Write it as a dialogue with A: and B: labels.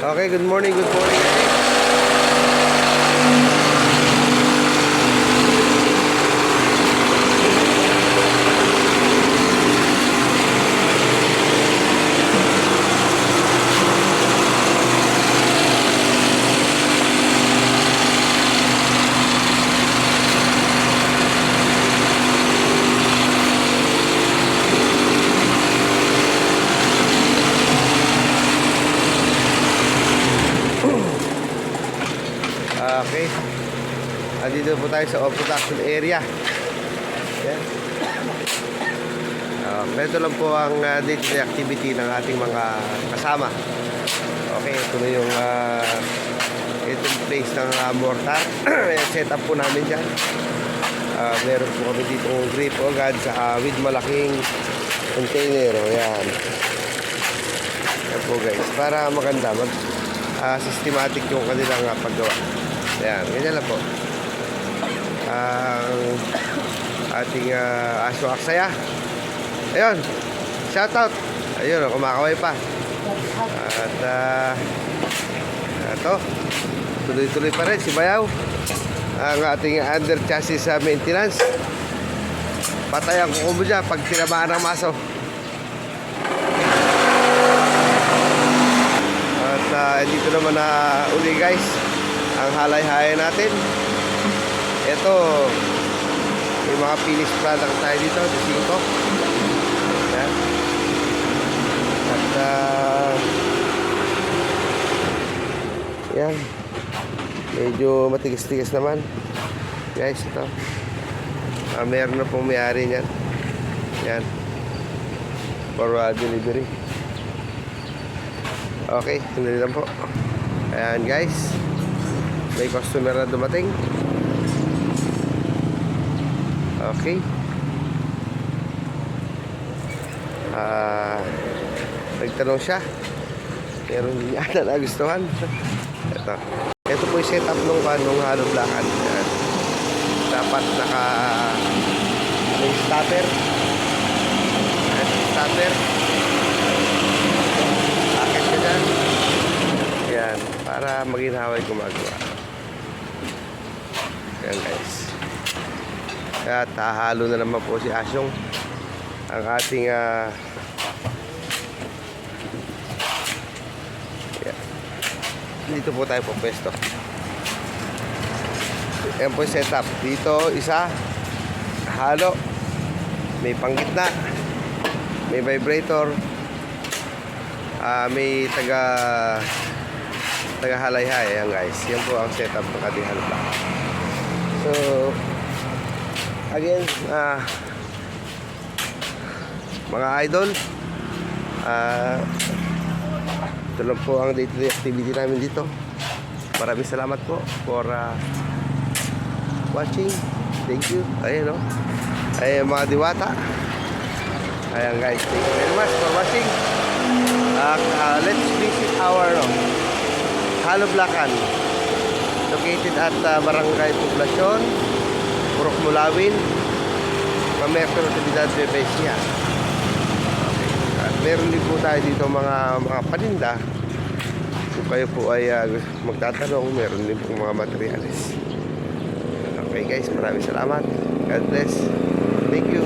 A: Okay, good morning guys. Okay. Andito po tayo sa off-production area. Yan. Ito lang po ang day-to-day activity ng ating mga kasama. Okay, ito na yung itong place ng mortar. Set up po namin dyan. Meron po kami dito grip agad sa with malaking container. Ayan. Yan po guys. Para maganda, systematic yung kanilang paggawa. Ayan, ganyan lang po. Ang ating aso aksaya. Ayun, shoutout. Ayun, kumakaway pa. At ito, tuloy-tuloy pa rin si Bayaw. Ang ating under chassis maintenance. Patay ang kukubo dyan pag tinamaan ng maso. At dito naman na uli guys ang halay-hayan natin. Ito may mga finished product tayo dito, D5. Yan. At yan, medyo matigas-tigas naman guys ito. Meron na pong may-ari niyan. Yan, for delivery. Okay, hindi lang po. Ayan guys, may customer na dumating. Okay. Nagtanong siya, pero hindi ata nagustuhan. Ito po yung setup nung hollow blockan. Dapat naka may starter. Starter. Akit ka dyan. Yan, para maginhaway gumagawa. Yan guys. At hahalo na naman po si Asyong ang ating yan. Dito po tayo po pwesto. Yan po yung setup. Dito isa halo, may panggitna, may vibrator, may taga halay-hay. Yan guys, yan po ang setup ng ating halo block. So again, mga idol, ito lang po ang day-to-day activity namin dito. Maraming salamat po for watching. Thank you. Ayan o, ay mga diwata. Ayan guys, thank you very much for watching. Let's visit our hollow blockan located at Barangay Poblacion, Purok Mulawin, Mamerto, Natividad, Bebesia. Okay. At meron din po tayo dito mga paninda. Kung kayo po ay magtatanong, meron din po mga materials. Okay guys, maraming salamat. God bless. Thank you.